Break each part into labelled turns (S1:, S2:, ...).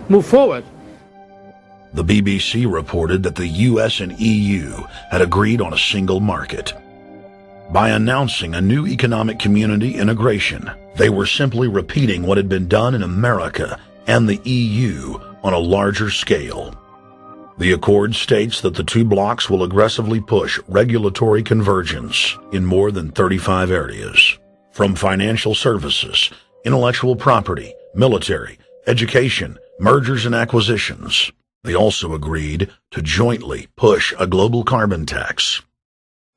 S1: move forward.
S2: The BBC reported that the US and EU had agreed on a single market. By announcing a new economic community integration, they were simply repeating what had been done in America and the EU on a larger scale. The accord states that the two blocs will aggressively push regulatory convergence in more than 35 areas, from financial services, intellectual property, military, education, mergers and acquisitions. They also agreed to jointly push a global carbon tax.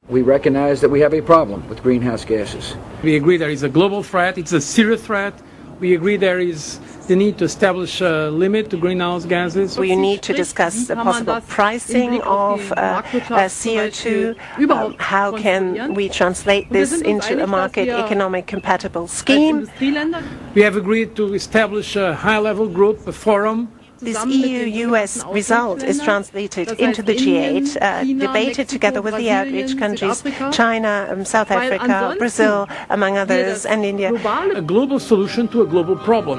S3: We recognize that we have a problem with greenhouse gases.
S1: We agree there is a global threat, it's a serious threat. We agree there is the need to establish a limit to greenhouse gases.
S4: We need to discuss the possible pricing of CO2. How can we translate this into a market economic compatible scheme?
S1: We have agreed to establish a high-level group, a forum.
S4: This EU-US result is translated into the G8, debated together with the outreach countries, China, South Africa, Brazil, among others, and India.
S1: A global solution to a global problem.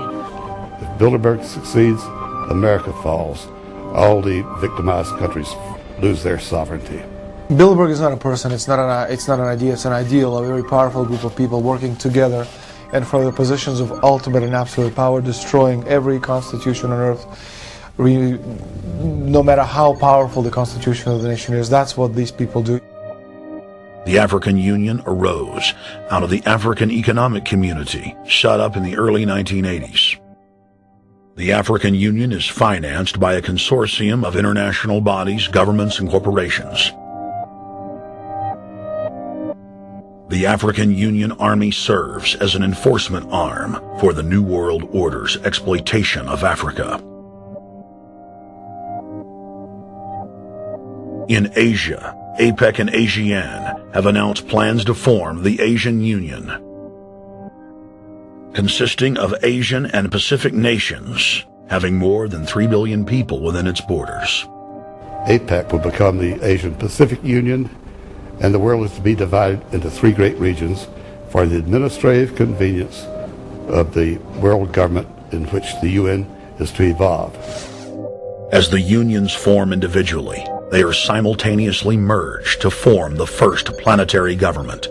S5: If Bilderberg succeeds, America falls. All the victimized countries lose their sovereignty.
S6: Bilderberg is not a person, it's not an idea, it's an ideal, a very powerful group of people working together and for the positions of ultimate and absolute power, destroying every constitution on earth, no matter how powerful the constitution of the nation is. That's what these people do.
S2: The African Union arose out of the African Economic Community, set up in the early 1980s. The African Union is financed by a consortium of international bodies, governments, and corporations. The African Union Army serves as an enforcement arm for the New World Order's exploitation of Africa. In Asia, APEC and ASEAN have announced plans to form the Asian Union, consisting of Asian and Pacific nations, having more than 3 billion people within its borders.
S5: APEC will become the Asian Pacific Union, and the world is to be divided into 3 great regions for the administrative convenience of the world government in which the UN is to evolve.
S2: As the unions form individually, they are simultaneously merged to form the first planetary government.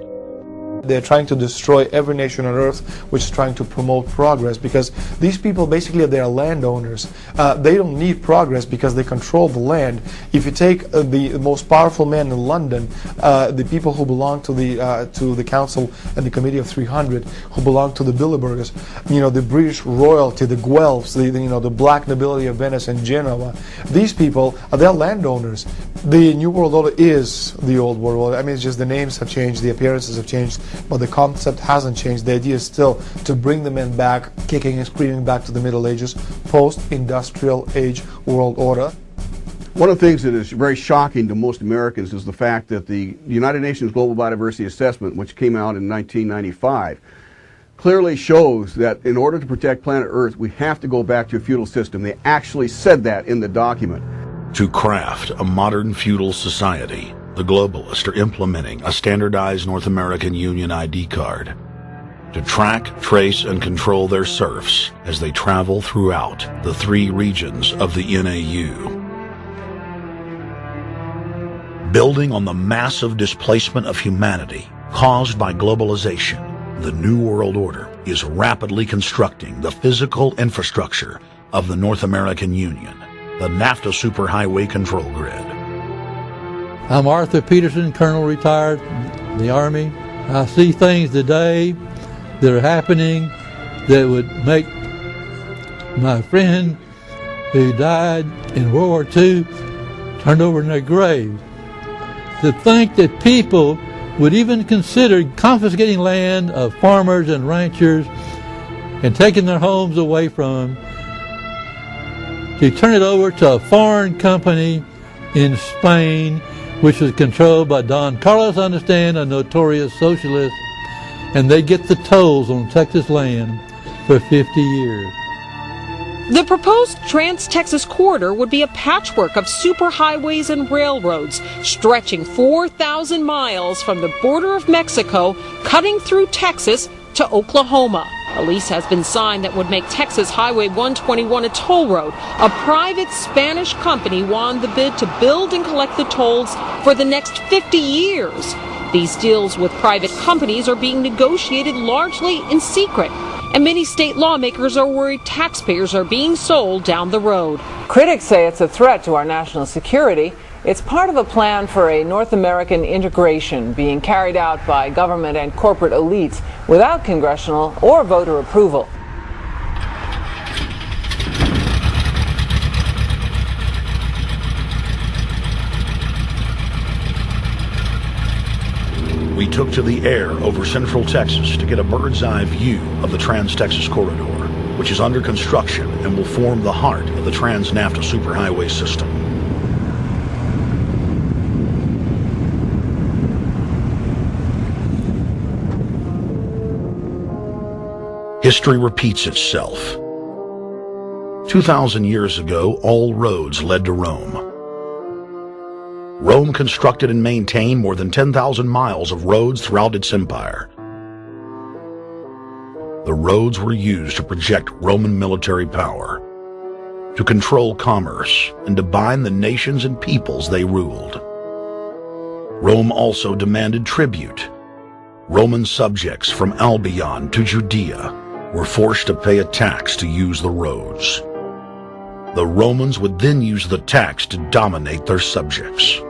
S6: They're trying to destroy every nation on earth which is trying to promote progress, because these people basically they are landowners. They don't need progress because they control the land. If you take the most powerful man in London, the people who belong to the Council and the Committee of 300, who belong to the Bilderbergers, the British royalty, the Guelphs, the black nobility of Venice and Genoa, these people they're landowners. The New World Order is the Old World Order. I mean, it's just the names have changed, the appearances have changed, but the concept hasn't changed. The idea is still to bring the men back, kicking and screaming back to the Middle Ages, post-industrial age world order.
S7: One of the things that is very shocking to most Americans is the fact that the United Nations Global Biodiversity Assessment, which came out in 1995, clearly shows that in order to protect planet Earth, we have to go back to a feudal system. They actually said that in the document.
S2: To craft a modern feudal society, the globalists are implementing a standardized North American Union ID card to track, trace, and control their serfs as they travel throughout the 3 regions of the NAU. Building on the massive displacement of humanity caused by globalization, the New World Order is rapidly constructing the physical infrastructure of the North American Union, the NAFTA Superhighway Control Grid.
S8: I'm Arthur Peterson, Colonel retired in the Army. I see things today that are happening that would make my friend who died in World War II turn over in their grave. To think that people would even consider confiscating land of farmers and ranchers and taking their homes away from them, to turn it over to a foreign company in Spain, which was controlled by Don Carlos, I understand, a notorious socialist, and they get the tolls on Texas land for 50 years.
S9: The proposed Trans-Texas corridor would be a patchwork of superhighways and railroads stretching 4,000 miles from the border of Mexico, cutting through Texas to Oklahoma. A lease has been signed that would make Texas Highway 121 a toll road. A private Spanish company won the bid to build and collect the tolls for the next 50 years. These deals with private companies are being negotiated largely in secret, and many state lawmakers are worried taxpayers are being sold down the road.
S10: Critics say it's a threat to our national security. It's part of a plan for a North American integration being carried out by government and corporate elites without congressional or voter approval.
S2: We took to the air over central Texas to get a bird's eye view of the Trans-Texas Corridor, which is under construction and will form the heart of the Trans-NAFTA superhighway system. History repeats itself. 2,000 years ago, all roads led to Rome. Rome constructed and maintained more than 10,000 miles of roads throughout its empire. The roads were used to project Roman military power, to control commerce, and to bind the nations and peoples they ruled. Rome also demanded tribute. Roman subjects from Albion to Judea were forced to pay a tax to use the roads. The Romans would then use the tax to dominate their subjects.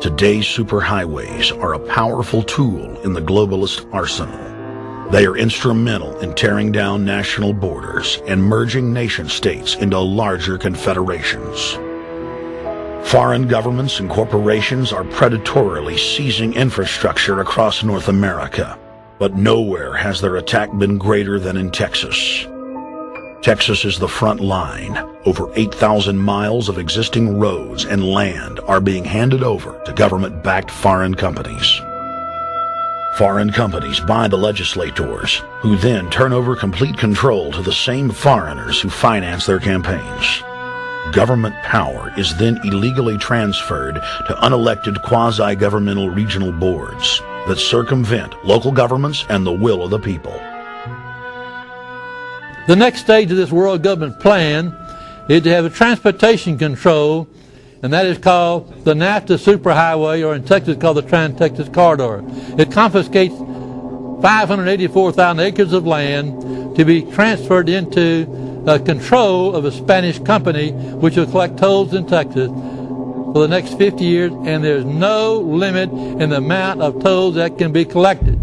S2: Today's superhighways are a powerful tool in the globalist arsenal. They are instrumental in tearing down national borders and merging nation-states into larger confederations. Foreign governments and corporations are predatorily seizing infrastructure across North America, but nowhere has their attack been greater than in Texas. Texas is the front line. Over 8,000 miles of existing roads and land are being handed over to government-backed foreign companies. Foreign companies buy the legislators, who then turn over complete control to the same foreigners who finance their campaigns. Government power is then illegally transferred to unelected quasi-governmental regional boards that circumvent local governments and the will of the people.
S8: The next stage of this world government plan is to have a transportation control, and that is called the NAFTA superhighway, or in Texas called the Trans-Texas Corridor. It confiscates 584,000 acres of land to be transferred into control of a Spanish company which will collect tolls in Texas for the next 50 years, and there's no limit in the amount of tolls that can be collected.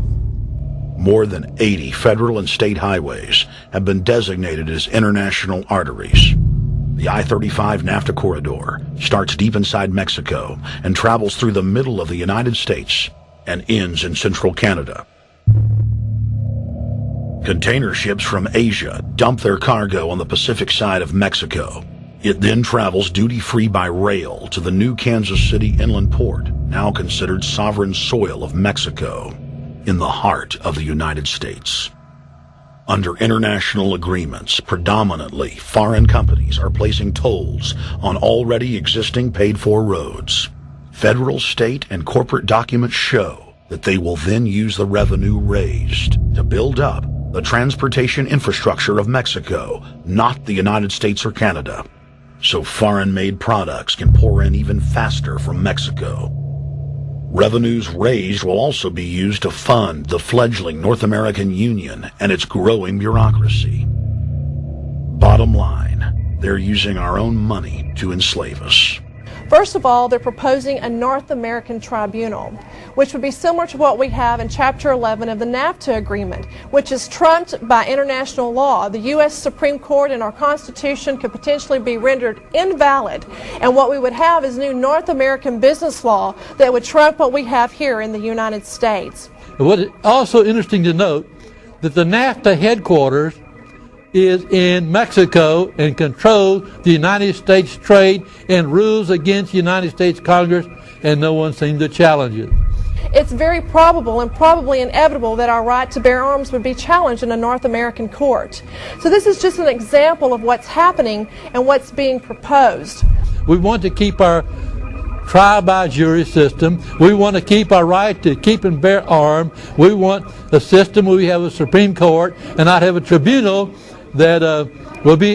S2: More than 80 federal and state highways have been designated as international arteries. The I-35 NAFTA corridor starts deep inside Mexico and travels through the middle of the United States and ends in central Canada. Container ships from Asia dump their cargo on the Pacific side of Mexico. It then travels duty-free by rail to the new Kansas City inland port, now considered sovereign soil of Mexico, in the heart of the United States. Under international agreements, predominantly foreign companies are placing tolls on already existing paid-for roads. Federal, state, and corporate documents show that they will then use the revenue raised to build up the transportation infrastructure of Mexico, not the United States or Canada, so foreign-made products can pour in even faster from Mexico. Revenues raised will also be used to fund the fledgling North American Union and its growing bureaucracy. Bottom line, they're using our own money to enslave us.
S11: First of all, they're proposing a North American tribunal, which would be similar to what we have in Chapter 11 of the NAFTA agreement, which is trumped by international law. The U.S. Supreme Court and our Constitution could potentially be rendered invalid, and what we would have is new North American business law that would trump what we have here in the United States.
S8: What is also interesting to note that the NAFTA headquarters is in Mexico and controls the United States trade and rules against the United States Congress, and no one seems to challenge it.
S11: It's very probable and probably inevitable that our right to bear arms would be challenged in a North American court. So this is just an example of what's happening and what's being proposed.
S8: We want to keep our trial by jury system. We want to keep our right to keep and bear arms. We want a system where we have a Supreme Court and not have a tribunal that will be